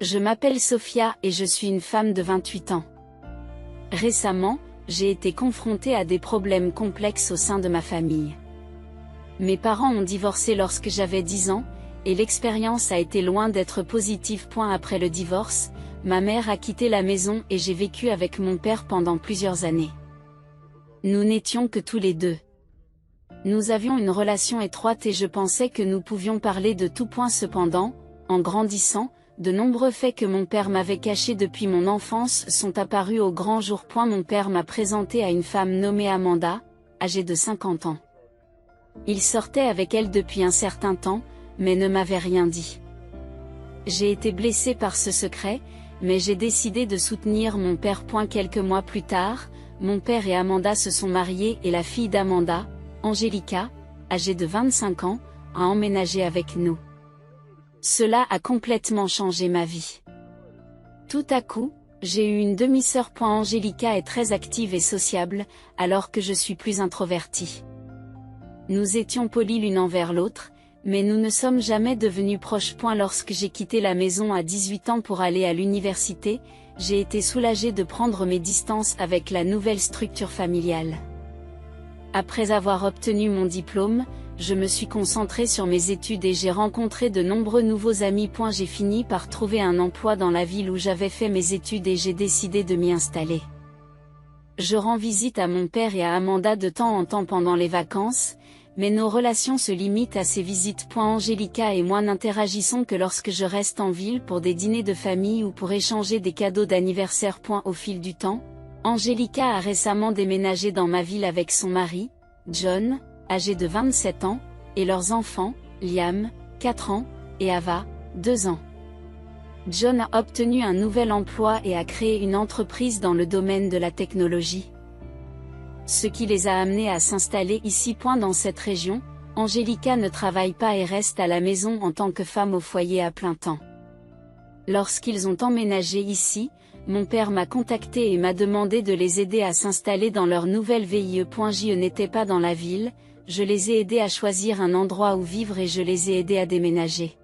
Je m'appelle Sophia et je suis une femme de 28 ans. Récemment, j'ai été confrontée à des problèmes complexes au sein de ma famille. Mes parents ont divorcé lorsque j'avais 10 ans, et l'expérience a été loin d'être positive. Après le divorce, ma mère a quitté la maison et j'ai vécu avec mon père pendant plusieurs années. Nous n'étions que tous les deux. Nous avions une relation étroite et je pensais que nous pouvions parler de tout. Cependant, en grandissant, de nombreux faits que mon père m'avait cachés depuis mon enfance sont apparus au grand jour. Mon père m'a présenté à une femme nommée Amanda, âgée de 50 ans. Il sortait avec elle depuis un certain temps, mais ne m'avait rien dit. J'ai été blessée par ce secret, mais j'ai décidé de soutenir mon père. Quelques mois plus tard, mon père et Amanda se sont mariés et la fille d'Amanda, Angelica, âgée de 25 ans, a emménagé avec nous. Cela a complètement changé ma vie. Tout à coup, j'ai eu une demi-sœur. Angelica est très active et sociable, alors que je suis plus introvertie. Nous étions polis l'une envers l'autre, mais nous ne sommes jamais devenus proches. Lorsque j'ai quitté la maison à 18 ans pour aller à l'université, j'ai été soulagée de prendre mes distances avec la nouvelle structure familiale. Après avoir obtenu mon diplôme, je me suis concentrée sur mes études et j'ai rencontré de nombreux nouveaux amis. J'ai fini par trouver un emploi dans la ville où j'avais fait mes études et j'ai décidé de m'y installer. Je rends visite à mon père et à Amanda de temps en temps pendant les vacances, mais nos relations se limitent à ces visites. Angelica et moi n'interagissons que lorsque je reste en ville pour des dîners de famille ou pour échanger des cadeaux d'anniversaire. Au fil du temps, Angelica a récemment déménagé dans ma ville avec son mari, John, âgé de 27 ans, et leurs enfants, Liam, 4 ans, et Ava, 2 ans. John a obtenu un nouvel emploi et a créé une entreprise dans le domaine de la technologie. Ce qui les a amenés à s'installer ici. Dans cette région, Angelica ne travaille pas et reste à la maison en tant que femme au foyer à plein temps. Lorsqu'ils ont emménagé ici, mon père m'a contacté et m'a demandé de les aider à s'installer dans leur nouvelle ville. Je n'étais pas dans la ville, je les ai aidés à choisir un endroit où vivre et je les ai aidés à déménager.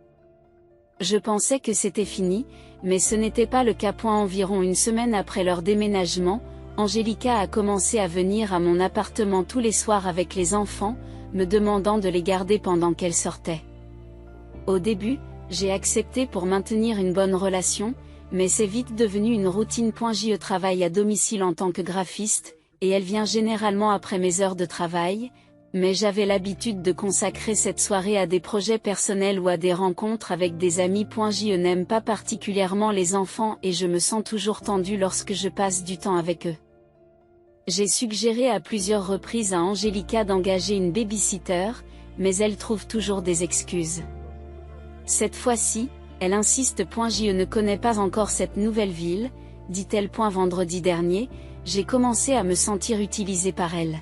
Je pensais que c'était fini, mais ce n'était pas le cas. Environ une semaine après leur déménagement, Angelica a commencé à venir à mon appartement tous les soirs avec les enfants, me demandant de les garder pendant qu'elle sortait. Au début, j'ai accepté pour maintenir une bonne relation, mais c'est vite devenu une routine. Je travaille à domicile en tant que graphiste, et elle vient généralement après mes heures de travail, mais j'avais l'habitude de consacrer cette soirée à des projets personnels ou à des rencontres avec des amis. Je n'aime pas particulièrement les enfants et je me sens toujours tendue lorsque je passe du temps avec eux. J'ai suggéré à plusieurs reprises à Angelica d'engager une babysitter, mais elle trouve toujours des excuses. Cette fois-ci, elle insiste. Je ne connais pas encore cette nouvelle ville, dit-elle. Vendredi dernier, j'ai commencé à me sentir utilisée par elle.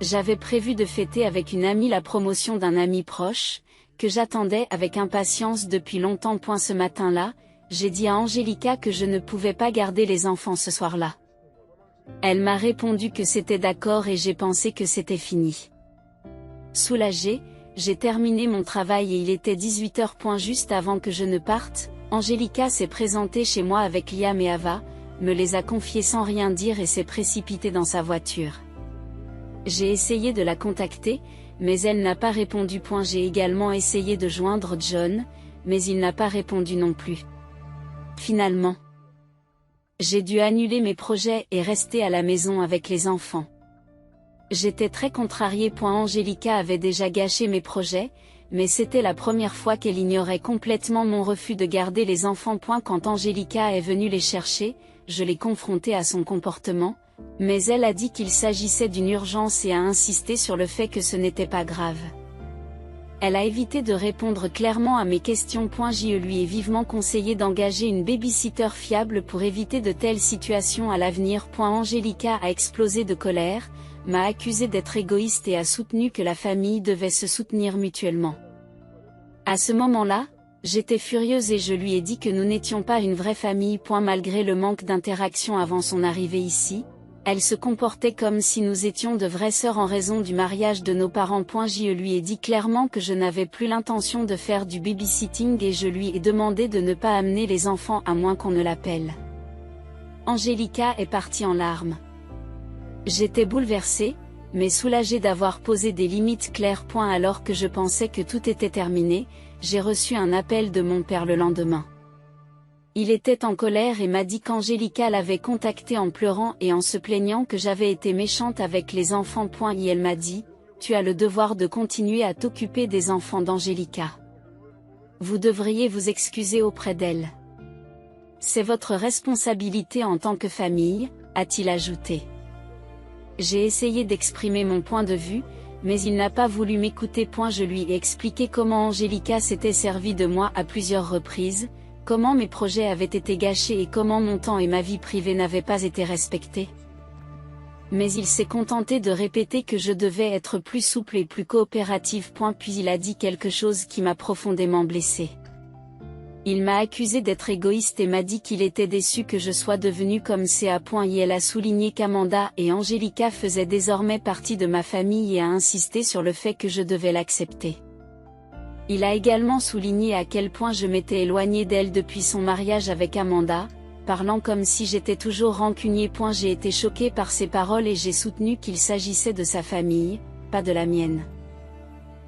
J'avais prévu de fêter avec une amie la promotion d'un ami proche, que j'attendais avec impatience depuis longtemps. Ce matin-là, j'ai dit à Angelica que je ne pouvais pas garder les enfants ce soir-là. Elle m'a répondu que c'était d'accord et j'ai pensé que c'était fini. Soulagée, j'ai terminé mon travail et il était 18 h. Juste avant que je ne parte, Angelica s'est présentée chez moi avec Liam et Ava, me les a confiés sans rien dire et s'est précipitée dans sa voiture. J'ai essayé de la contacter, mais elle n'a pas répondu. J'ai également essayé de joindre John, mais il n'a pas répondu non plus. Finalement, j'ai dû annuler mes projets et rester à la maison avec les enfants. J'étais très contrariée. Angelica avait déjà gâché mes projets, mais c'était la première fois qu'elle ignorait complètement mon refus de garder les enfants. Quand Angelica est venue les chercher, je l'ai confrontée à son comportement, mais elle a dit qu'il s'agissait d'une urgence et a insisté sur le fait que ce n'était pas grave. Elle a évité de répondre clairement à mes questions. Je lui ai vivement conseillé d'engager une babysitter fiable pour éviter de telles situations à l'avenir. Angelica a explosé de colère, m'a accusé d'être égoïste et a soutenu que la famille devait se soutenir mutuellement. À ce moment-là, j'étais furieuse et je lui ai dit que nous n'étions pas une vraie famille. Malgré le manque d'interaction avant son arrivée ici, Elle se comportait comme si nous étions de vraies sœurs en raison du mariage de nos parents. Je lui ai dit clairement que je n'avais plus l'intention de faire du babysitting et je lui ai demandé de ne pas amener les enfants à moins qu'on ne l'appelle. Angélica est partie en larmes. J'étais bouleversée, mais soulagée d'avoir posé des limites claires. Alors que je pensais que tout était terminé, j'ai reçu un appel de mon père le lendemain. Il était en colère et m'a dit qu'Angélica l'avait contacté en pleurant et en se plaignant que j'avais été méchante avec les enfants. Et elle m'a dit, « Tu as le devoir de continuer à t'occuper des enfants d'Angélica. Vous devriez vous excuser auprès d'elle. C'est votre responsabilité en tant que famille, » a-t-il ajouté. J'ai essayé d'exprimer mon point de vue, mais il n'a pas voulu m'écouter. Je lui ai expliqué comment Angélica s'était servie de moi à plusieurs reprises, comment mes projets avaient été gâchés et comment mon temps et ma vie privée n'avaient pas été respectés. Mais il s'est contenté de répéter que je devais être plus souple et plus coopérative. Puis il a dit quelque chose qui m'a profondément blessée. Il m'a accusé d'être égoïste et m'a dit qu'il était déçu que je sois devenue comme ça. Il a souligné qu'Amanda et Angélica faisaient désormais partie de ma famille et a insisté sur le fait que je devais l'accepter. Il a également souligné à quel point je m'étais éloignée d'elle depuis son mariage avec Amanda, parlant comme si j'étais toujours rancunier. J'ai été choquée par ses paroles et j'ai soutenu qu'il s'agissait de sa famille, pas de la mienne.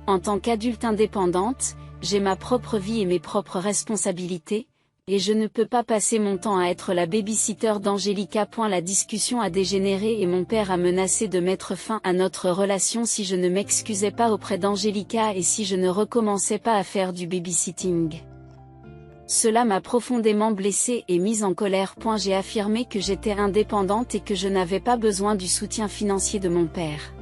En tant qu'adulte indépendante, j'ai ma propre vie et mes propres responsabilités, et je ne peux pas passer mon temps à être la babysitter d'Angélica. La discussion a dégénéré et mon père a menacé de mettre fin à notre relation si je ne m'excusais pas auprès d'Angélica et si je ne recommençais pas à faire du babysitting. Cela m'a profondément blessée et mise en colère. J'ai affirmé que j'étais indépendante et que je n'avais pas besoin du soutien financier de mon père.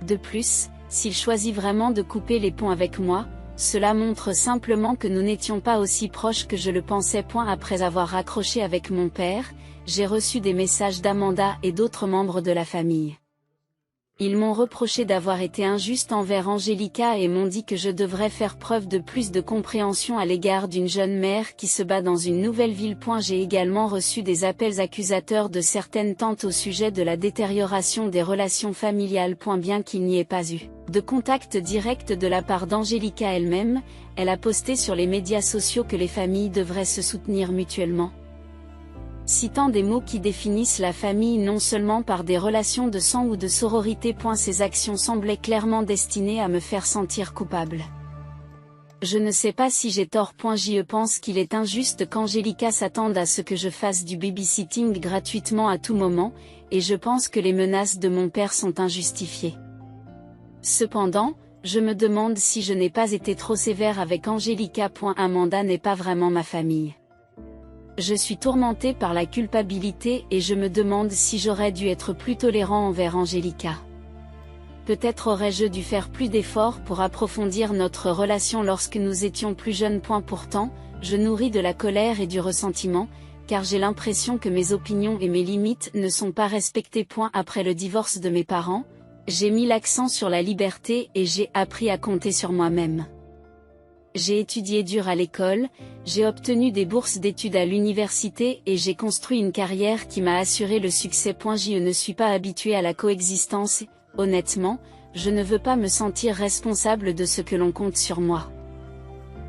De plus, s'il choisit vraiment de couper les ponts avec moi, cela montre simplement que nous n'étions pas aussi proches que je le pensais. Après avoir raccroché avec mon père, j'ai reçu des messages d'Amanda et d'autres membres de la famille. Ils m'ont reproché d'avoir été injuste envers Angélica et m'ont dit que je devrais faire preuve de plus de compréhension à l'égard d'une jeune mère qui se bat dans une nouvelle ville. J'ai également reçu des appels accusateurs de certaines tantes au sujet de la détérioration des relations familiales. Bien qu'il n'y ait pas eu de contact direct de la part d'Angélica elle-même, elle a posté sur les médias sociaux que les familles devraient se soutenir mutuellement. Citant des mots qui définissent la famille non seulement par des relations de sang ou de sororité. Ces actions semblaient clairement destinées à me faire sentir coupable. Je ne sais pas si j'ai tort. Je pense qu'il est injuste qu'Angélica s'attende à ce que je fasse du babysitting gratuitement à tout moment, et je pense que les menaces de mon père sont injustifiées. Cependant, je me demande si je n'ai pas été trop sévère avec Angélica. Amanda n'est pas vraiment ma famille. Je suis tourmentée par la culpabilité et je me demande si j'aurais dû être plus tolérant envers Angélica. Peut-être aurais-je dû faire plus d'efforts pour approfondir notre relation lorsque nous étions plus jeunes. Pourtant, je nourris de la colère et du ressentiment, car j'ai l'impression que mes opinions et mes limites ne sont pas respectées. Après le divorce de mes parents, j'ai mis l'accent sur la liberté et j'ai appris à compter sur moi-même. J'ai étudié dur à l'école, j'ai obtenu des bourses d'études à l'université et j'ai construit une carrière qui m'a assuré le succès. Je ne suis pas habituée à la coexistence et, honnêtement, je ne veux pas me sentir responsable de ce que l'on compte sur moi.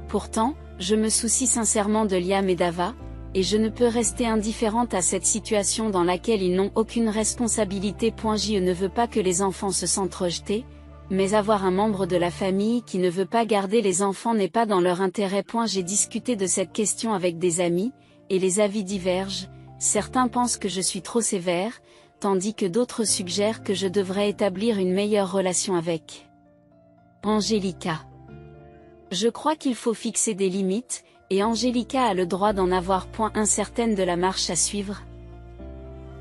Pourtant, je me soucie sincèrement de Liam et d'Ava, et je ne peux rester indifférente à cette situation dans laquelle ils n'ont aucune responsabilité. Je ne veux pas que les enfants se sentent rejetés, mais avoir un membre de la famille qui ne veut pas garder les enfants n'est pas dans leur intérêt. J'ai discuté de cette question avec des amis, et les avis divergent. Certains pensent que je suis trop sévère, tandis que d'autres suggèrent que je devrais établir une meilleure relation avec Angélica. Je crois qu'il faut fixer des limites, et Angélica a le droit d'en avoir. Incertaine de la marche à suivre.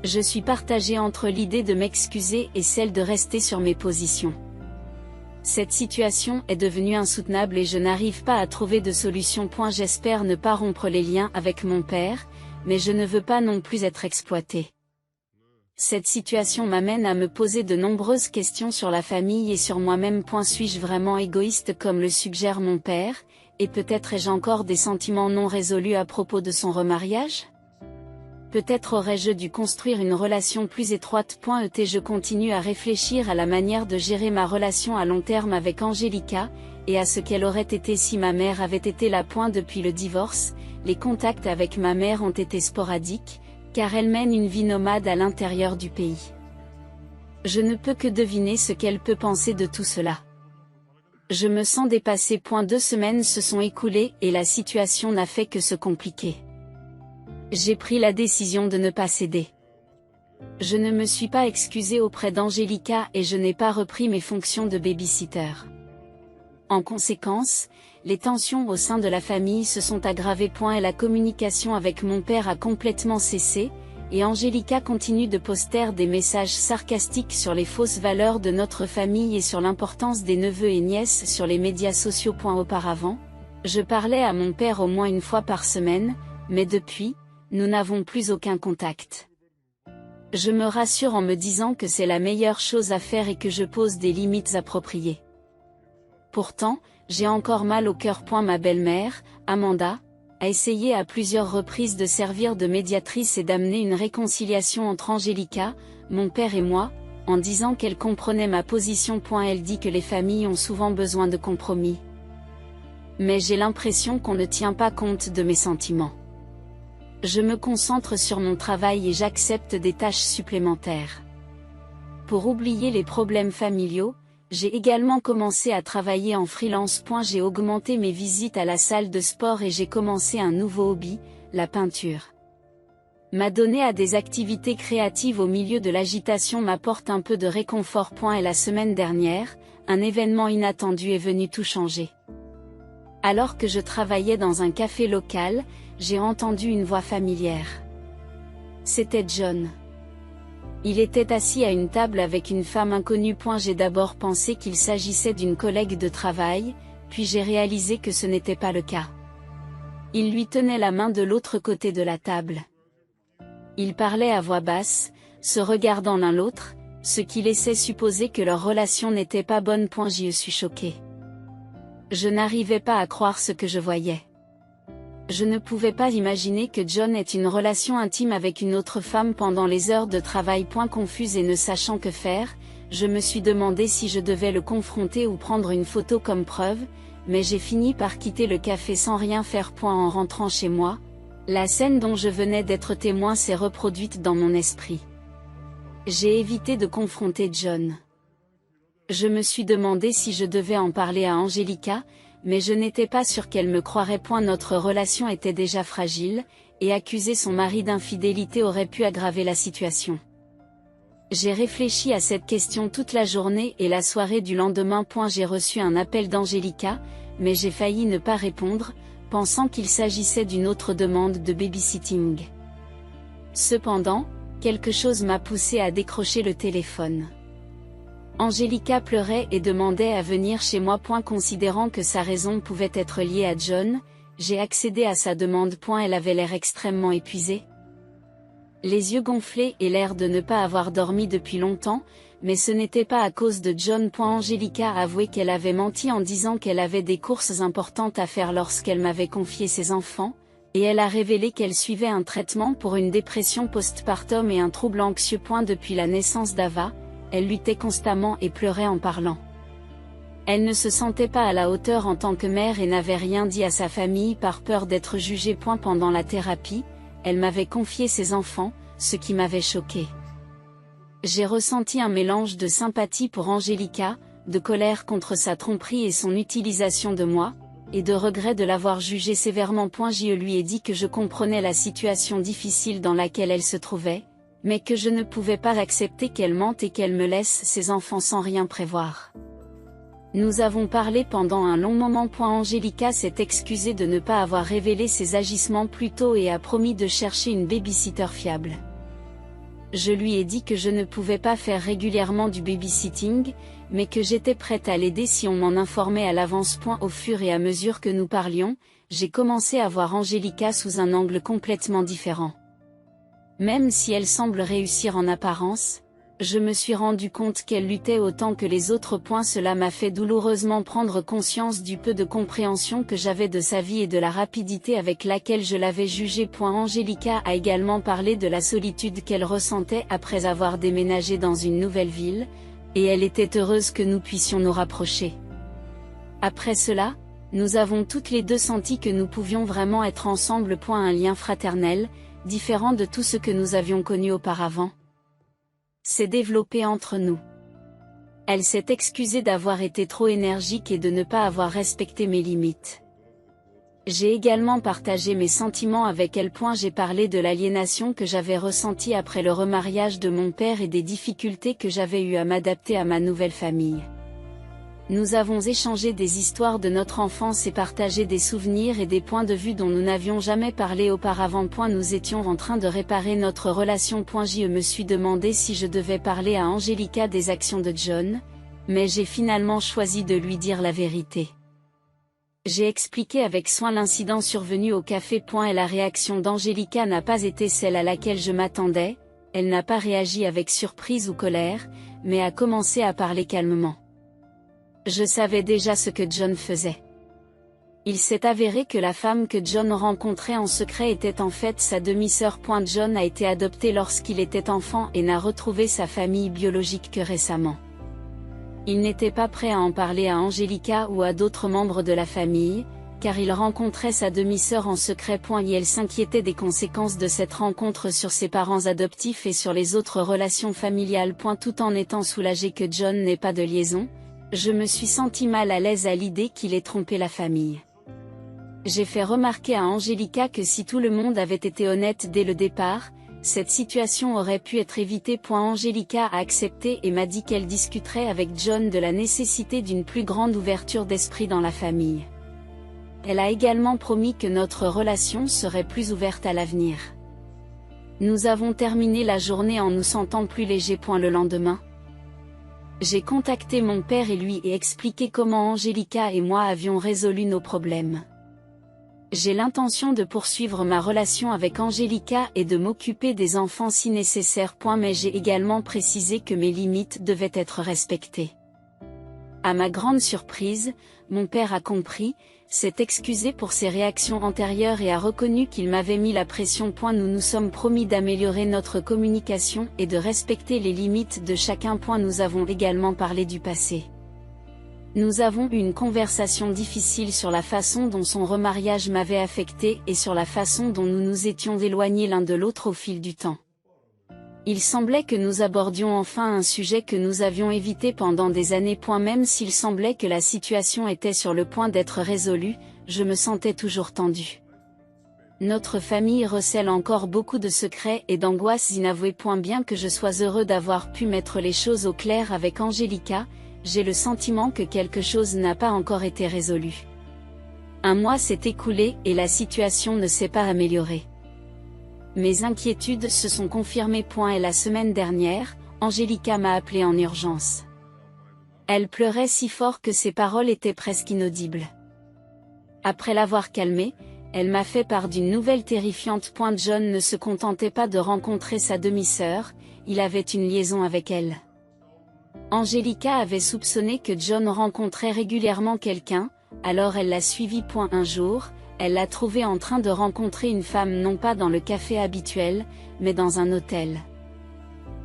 Je suis partagée entre l'idée de m'excuser et celle de rester sur mes positions. Cette situation est devenue insoutenable et je n'arrive pas à trouver de solution. J'espère ne pas rompre les liens avec mon père, mais je ne veux pas non plus être exploitée. Cette situation m'amène à me poser de nombreuses questions sur la famille et sur moi-même. Suis-je vraiment égoïste comme le suggère mon père, et peut-être ai-je encore des sentiments non résolus à propos de son remariage ? Peut-être aurais-je dû construire une relation plus étroite. Je continue à réfléchir à la manière de gérer ma relation à long terme avec Angelica, et à ce qu'elle aurait été si ma mère avait été là. Depuis le divorce, les contacts avec ma mère ont été sporadiques, car elle mène une vie nomade à l'intérieur du pays. Je ne peux que deviner ce qu'elle peut penser de tout cela. Je me sens dépassée. 2 semaines se sont écoulées et la situation n'a fait que se compliquer. J'ai pris la décision de ne pas céder. Je ne me suis pas excusée auprès d'Angelica et je n'ai pas repris mes fonctions de babysitter. En conséquence, les tensions au sein de la famille se sont aggravées. Et la communication avec mon père a complètement cessé, et Angelica continue de poster des messages sarcastiques sur les fausses valeurs de notre famille et sur l'importance des neveux et nièces sur les médias sociaux. Auparavant, je parlais à mon père au moins une fois par semaine, mais depuis, nous n'avons plus aucun contact. Je me rassure en me disant que c'est la meilleure chose à faire et que je pose des limites appropriées. Pourtant, j'ai encore mal au cœur. Ma belle-mère, Amanda, a essayé à plusieurs reprises de servir de médiatrice et d'amener une réconciliation entre Angelica, mon père et moi, en disant qu'elle comprenait ma position. Elle dit que les familles ont souvent besoin de compromis. Mais j'ai l'impression qu'on ne tient pas compte de mes sentiments. Je me concentre sur mon travail et j'accepte des tâches supplémentaires. Pour oublier les problèmes familiaux, j'ai également commencé à travailler en freelance. J'ai augmenté mes visites à la salle de sport et j'ai commencé un nouveau hobby, la peinture. M'adonner à des activités créatives au milieu de l'agitation m'apporte un peu de réconfort. Et la semaine dernière, un événement inattendu est venu tout changer. Alors que je travaillais dans un café local, j'ai entendu une voix familière. C'était John. Il était assis à une table avec une femme inconnue. J'ai d'abord pensé qu'il s'agissait d'une collègue de travail, puis j'ai réalisé que ce n'était pas le cas. Il lui tenait la main de l'autre côté de la table. Ils parlaient à voix basse, se regardant l'un l'autre, ce qui laissait supposer que leur relation n'était pas bonne. J'y suis choquée. Je n'arrivais pas à croire ce que je voyais. Je ne pouvais pas imaginer que John ait une relation intime avec une autre femme pendant les heures de travail. Confuse et ne sachant que faire, je me suis demandé si je devais le confronter ou prendre une photo comme preuve, mais j'ai fini par quitter le café sans rien faire. En rentrant chez moi, la scène dont je venais d'être témoin s'est reproduite dans mon esprit. J'ai évité de confronter John. Je me suis demandé si je devais en parler à Angelica, mais je n'étais pas sûre qu'elle me croirait. Notre relation était déjà fragile, et accuser son mari d'infidélité aurait pu aggraver la situation. J'ai réfléchi à cette question toute la journée et la soirée du lendemain. J'ai reçu un appel d'Angelica, mais j'ai failli ne pas répondre, pensant qu'il s'agissait d'une autre demande de babysitting. Cependant, quelque chose m'a poussé à décrocher le téléphone. Angelica pleurait et demandait à venir chez moi. Considérant que sa raison pouvait être liée à John, j'ai accédé à sa demande. Elle avait l'air extrêmement épuisée. Les yeux gonflés et l'air de ne pas avoir dormi depuis longtemps, mais ce n'était pas à cause de John. Angelica a avoué qu'elle avait menti en disant qu'elle avait des courses importantes à faire lorsqu'elle m'avait confié ses enfants, et elle a révélé qu'elle suivait un traitement pour une dépression postpartum et un trouble anxieux. Depuis la naissance d'Ava, elle luttait constamment et pleurait en parlant. Elle ne se sentait pas à la hauteur en tant que mère et n'avait rien dit à sa famille par peur d'être jugée. Pendant la thérapie, elle m'avait confié ses enfants, ce qui m'avait choquée. J'ai ressenti un mélange de sympathie pour Angelica, de colère contre sa tromperie et son utilisation de moi, et de regret de l'avoir jugée sévèrement. Je lui ai dit que je comprenais la situation difficile dans laquelle elle se trouvait, mais que je ne pouvais pas accepter qu'elle mente et qu'elle me laisse ses enfants sans rien prévoir. Nous avons parlé pendant un long moment. Angelica s'est excusée de ne pas avoir révélé ses agissements plus tôt et a promis de chercher une babysitter fiable. Je lui ai dit que je ne pouvais pas faire régulièrement du babysitting, mais que j'étais prête à l'aider si on m'en informait à l'avance. Au fur et à mesure que nous parlions, j'ai commencé à voir Angelica sous un angle complètement différent. Même si elle semble réussir en apparence, elle est Je me suis rendu compte qu'elle luttait autant que les autres. Cela m'a fait douloureusement prendre conscience du peu de compréhension que j'avais de sa vie et de la rapidité avec laquelle je l'avais jugée. Angelica a également parlé de la solitude qu'elle ressentait après avoir déménagé dans une nouvelle ville, et elle était heureuse que nous puissions nous rapprocher. Après cela, nous avons toutes les deux senti que nous pouvions vraiment être ensemble. Un lien fraternel, différent de tout ce que nous avions connu auparavant, s'est développé entre nous. Elle s'est excusée d'avoir été trop énergique et de ne pas avoir respecté mes limites. J'ai également partagé mes sentiments avec elle. J'ai parlé de l'aliénation que j'avais ressentie après le remariage de mon père et des difficultés que j'avais eues à m'adapter à ma nouvelle famille. Nous avons échangé des histoires de notre enfance et partagé des souvenirs et des points de vue dont nous n'avions jamais parlé auparavant. Nous étions en train de réparer notre relation. Je me suis demandé si je devais parler à Angelica des actions de John, mais j'ai finalement choisi de lui dire la vérité. J'ai expliqué avec soin l'incident survenu au café. Et la réaction d'Angelica n'a pas été celle à laquelle je m'attendais. Elle n'a pas réagi avec surprise ou colère, mais a commencé à parler calmement. Je savais déjà ce que John faisait. Il s'est avéré que la femme que John rencontrait en secret était en fait sa demi-sœur. John a été adopté lorsqu'il était enfant et n'a retrouvé sa famille biologique que récemment. Il n'était pas prêt à en parler à Angelica ou à d'autres membres de la famille, car il rencontrait sa demi-sœur en secret. Et elle s'inquiétait des conséquences de cette rencontre sur ses parents adoptifs et sur les autres relations familiales. Tout en étant soulagé que John n'ait pas de liaison, je me suis senti mal à l'aise à l'idée qu'il ait trompé la famille. J'ai fait remarquer à Angelica que si tout le monde avait été honnête dès le départ, cette situation aurait pu être évitée. Angelica a accepté et m'a dit qu'elle discuterait avec John de la nécessité d'une plus grande ouverture d'esprit dans la famille. Elle a également promis que notre relation serait plus ouverte à l'avenir. Nous avons terminé la journée en nous sentant plus légers. Le lendemain, j'ai contacté mon père et lui ai expliqué comment Angelica et moi avions résolu nos problèmes. J'ai l'intention de poursuivre ma relation avec Angelica et de m'occuper des enfants si nécessaire. Mais j'ai également précisé que mes limites devaient être respectées. À ma grande surprise, mon père a compris, s'est excusé pour ses réactions antérieures et a reconnu qu'il m'avait mis la pression. Nous nous sommes promis d'améliorer notre communication et de respecter les limites de chacun. Nous avons également parlé du passé. Nous avons eu une conversation difficile sur la façon dont son remariage m'avait affecté et sur la façon dont nous nous étions éloignés l'un de l'autre au fil du temps. Il semblait que nous abordions enfin un sujet que nous avions évité pendant des années. Même s'il semblait que la situation était sur le point d'être résolue, je me sentais toujours tendue. Notre famille recèle encore beaucoup de secrets et d'angoisses inavouées. Bien que je sois heureux d'avoir pu mettre les choses au clair avec Angelica, j'ai le sentiment que quelque chose n'a pas encore été résolu. Un mois s'est écoulé et la situation ne s'est pas améliorée. Mes inquiétudes se sont confirmées. Et la semaine dernière, Angelica m'a appelé en urgence. Elle pleurait si fort que ses paroles étaient presque inaudibles. Après l'avoir calmée, elle m'a fait part d'une nouvelle terrifiante. John ne se contentait pas de rencontrer sa demi-sœur, il avait une liaison avec elle. Angelica avait soupçonné que John rencontrait régulièrement quelqu'un, alors elle l'a suivi. Un jour, elle l'a trouvé en train de rencontrer une femme non pas dans le café habituel, mais dans un hôtel.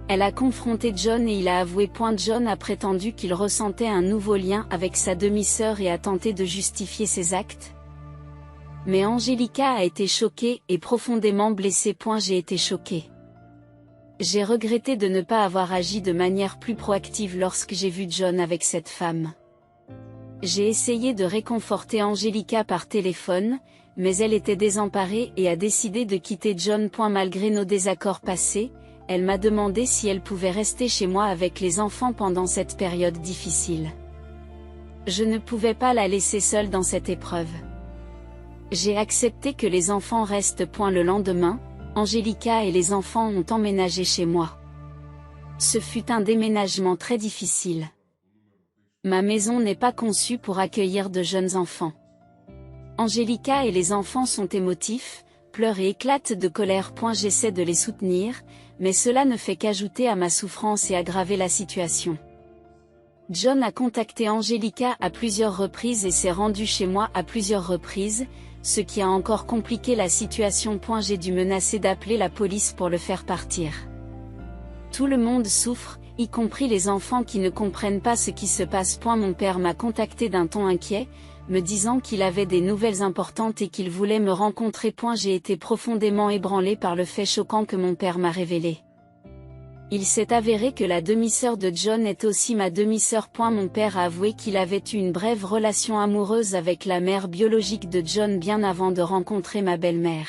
Elle a confronté John et il a avoué. John a prétendu qu'il ressentait un nouveau lien avec sa demi-sœur et a tenté de justifier ses actes. Mais Angelica a été choquée et profondément blessée. J'ai été choquée. J'ai regretté de ne pas avoir agi de manière plus proactive lorsque j'ai vu John avec cette femme. J'ai essayé de réconforter Angelica par téléphone, mais elle était désemparée et a décidé de quitter John. Malgré nos désaccords passés, elle m'a demandé si elle pouvait rester chez moi avec les enfants pendant cette période difficile. Je ne pouvais pas la laisser seule dans cette épreuve. J'ai accepté que les enfants restent. Le lendemain, Angelica et les enfants ont emménagé chez moi. Ce fut un déménagement très difficile. Ma maison n'est pas conçue pour accueillir de jeunes enfants. Angelica et les enfants sont émotifs, pleure et éclate de colère. J'essaie de les soutenir, mais cela ne fait qu'ajouter à ma souffrance et aggraver la situation. John a contacté Angelica à plusieurs reprises et s'est rendu chez moi à plusieurs reprises, ce qui a encore compliqué la situation. J'ai dû menacer d'appeler la police pour le faire partir. Tout le monde souffre, y compris les enfants qui ne comprennent pas ce qui se passe. Mon père m'a contacté d'un ton inquiet, me disant qu'il avait des nouvelles importantes et qu'il voulait me rencontrer. J'ai été profondément ébranlée par le fait choquant que mon père m'a révélé. Il s'est avéré que la demi-sœur de John est aussi ma demi-sœur. Mon père a avoué qu'il avait eu une brève relation amoureuse avec la mère biologique de John bien avant de rencontrer ma belle-mère.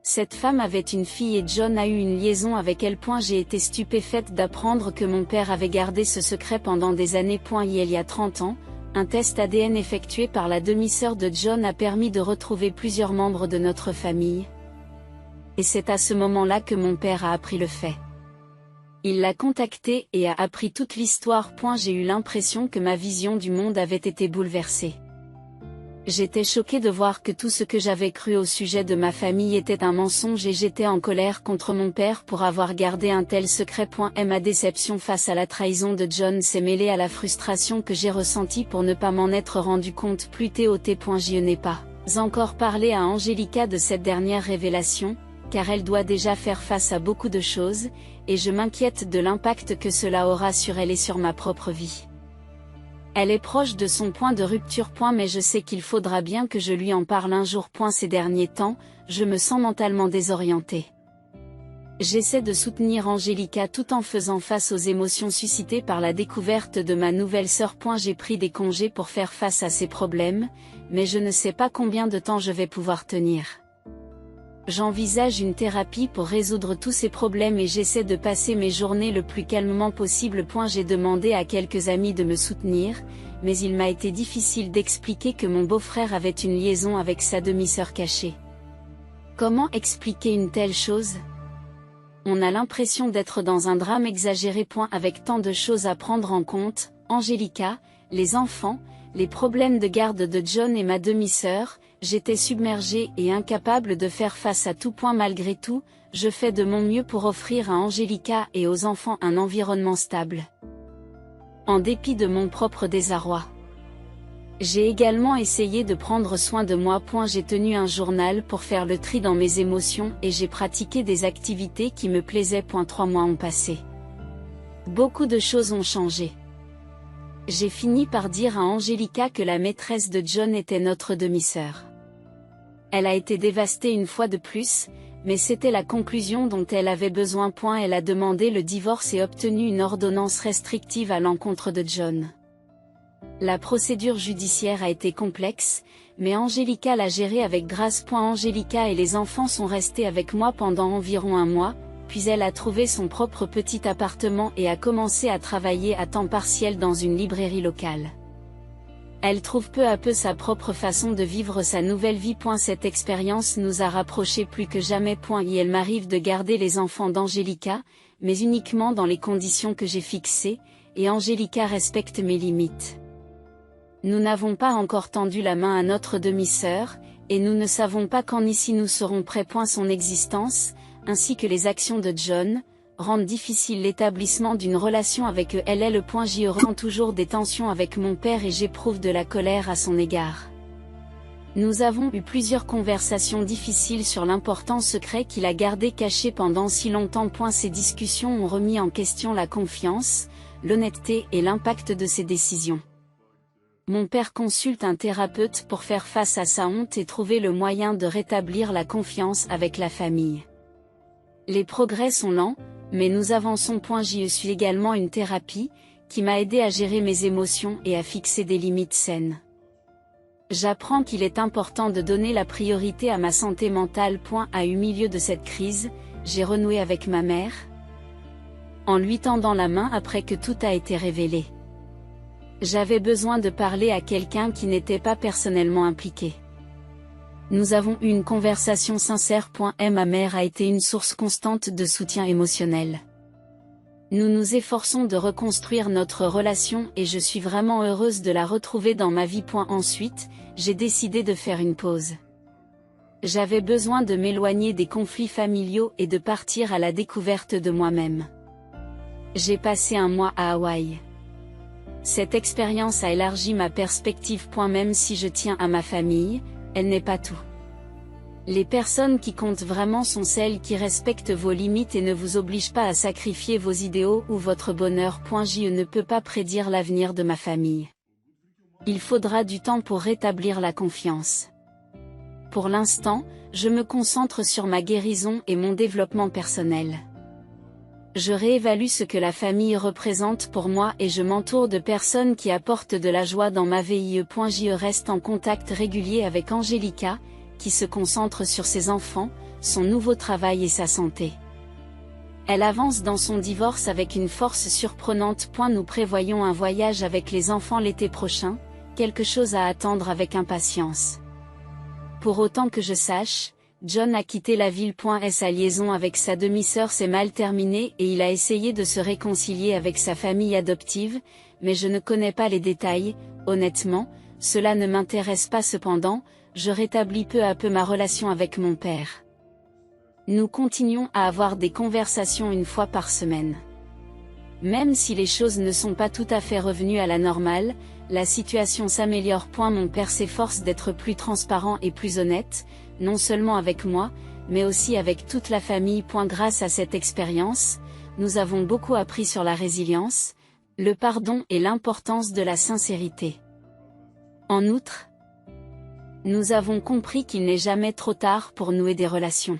Cette femme avait une fille et John a eu une liaison avec elle. J'ai été stupéfaite d'apprendre que mon père avait gardé ce secret pendant des années. Il y a 30 ans, un test ADN effectué par la demi-sœur de John a permis de retrouver plusieurs membres de notre famille. Et c'est à ce moment-là que mon père a appris le fait. Il l'a contacté et a appris toute l'histoire. J'ai eu l'impression que ma vision du monde avait été bouleversée. J'étais choquée de voir que tout ce que j'avais cru au sujet de ma famille était un mensonge et j'étais en colère contre mon père pour avoir gardé un tel secret. Ma déception face à la trahison de John s'est mêlée à la frustration que j'ai ressentie pour ne pas m'en être rendu compte plus tôt. Je n'ai pas encore parlé à Angelica de cette dernière révélation, car elle doit déjà faire face à beaucoup de choses, et je m'inquiète de l'impact que cela aura sur elle et sur ma propre vie. Elle est proche de son point de rupture. Mais je sais qu'il faudra bien que je lui en parle un jour. Ces derniers temps, je me sens mentalement désorientée. J'essaie de soutenir Angelica tout en faisant face aux émotions suscitées par la découverte de ma nouvelle sœur. J'ai pris des congés pour faire face à ces problèmes, mais je ne sais pas combien de temps je vais pouvoir tenir. J'envisage une thérapie pour résoudre tous ces problèmes et j'essaie de passer mes journées le plus calmement possible. J'ai demandé à quelques amis de me soutenir, mais il m'a été difficile d'expliquer que mon beau-frère avait une liaison avec sa demi-sœur cachée. Comment expliquer une telle chose ? On a l'impression d'être dans un drame exagéré. Avec tant de choses à prendre en compte, Angelica, les enfants, les problèmes de garde de John et ma demi-sœur, j'étais submergée et incapable de faire face à tout. Malgré tout, je fais de mon mieux pour offrir à Angelica et aux enfants un environnement stable. En dépit de mon propre désarroi. J'ai également essayé de prendre soin de moi. J'ai tenu un journal pour faire le tri dans mes émotions et j'ai pratiqué des activités qui me plaisaient. 3 mois ont passé. Beaucoup de choses ont changé. J'ai fini par dire à Angelica que la maîtresse de John était notre demi-sœur. Elle a été dévastée une fois de plus, mais c'était la conclusion dont elle avait besoin. Elle a demandé le divorce et obtenu une ordonnance restrictive à l'encontre de John. La procédure judiciaire a été complexe, mais Angelica l'a gérée avec grâce. Angelica et les enfants sont restés avec moi pendant environ 1 mois, puis elle a trouvé son propre petit appartement et a commencé à travailler à temps partiel dans une librairie locale. Elle trouve peu à peu sa propre façon de vivre sa nouvelle vie. Cette expérience nous a rapprochés plus que jamais. Il m'arrive de garder les enfants d'Angelica, mais uniquement dans les conditions que j'ai fixées, et Angelica respecte mes limites. Nous n'avons pas encore tendu la main à notre demi-sœur, et nous ne savons pas quand ni si nous serons prêts. Son existence, ainsi que les actions de John, rendent difficile l'établissement d'une relation avec elle. J'y ressens toujours des tensions avec mon père et j'éprouve de la colère à son égard. Nous avons eu plusieurs conversations difficiles sur l'important secret qu'il a gardé caché pendant si longtemps. Ces discussions ont remis en question la confiance, l'honnêteté et l'impact de ses décisions. Mon père consulte un thérapeute pour faire face à sa honte et trouver le moyen de rétablir la confiance avec la famille. Les progrès sont lents, mais nous avançons. J'y suis également une thérapie, qui m'a aidé à gérer mes émotions et à fixer des limites saines. J'apprends qu'il est important de donner la priorité à ma santé mentale. Au milieu de cette crise, j'ai renoué avec ma mère, en lui tendant la main après que tout a été révélé. J'avais besoin de parler à quelqu'un qui n'était pas personnellement impliqué. Nous avons eu une conversation sincère. Ma mère a été une source constante de soutien émotionnel. Nous nous efforçons de reconstruire notre relation et je suis vraiment heureuse de la retrouver dans ma vie. Ensuite, j'ai décidé de faire une pause. J'avais besoin de m'éloigner des conflits familiaux et de partir à la découverte de moi-même. J'ai passé un mois à Hawaï. Cette expérience a élargi ma perspective. Même si je tiens à ma famille, elle n'est pas tout. Les personnes qui comptent vraiment sont celles qui respectent vos limites et ne vous obligent pas à sacrifier vos idéaux ou votre bonheur. Je ne peux pas prédire l'avenir de ma famille. Il faudra du temps pour rétablir la confiance. Pour l'instant, je me concentre sur ma guérison et mon développement personnel. Je réévalue ce que la famille représente pour moi et je m'entoure de personnes qui apportent de la joie dans ma vie. Je reste en contact régulier avec Angelica, qui se concentre sur ses enfants, son nouveau travail et sa santé. Elle avance dans son divorce avec une force surprenante. Nous prévoyons un voyage avec les enfants l'été prochain, quelque chose à attendre avec impatience. Pour autant que je sache, John a quitté la ville. Sa liaison avec sa demi-sœur s'est mal terminée et il a essayé de se réconcilier avec sa famille adoptive, mais je ne connais pas les détails. Honnêtement, cela ne m'intéresse pas. Cependant, je rétablis peu à peu ma relation avec mon père. Nous continuons à avoir des conversations une fois par semaine. Même si les choses ne sont pas tout à fait revenues à la normale, la situation s'améliore. Mon père s'efforce d'être plus transparent et plus honnête, non seulement avec moi, mais aussi avec toute la famille. Grâce à cette expérience, nous avons beaucoup appris sur la résilience, le pardon et l'importance de la sincérité. En outre, nous avons compris qu'il n'est jamais trop tard pour nouer des relations.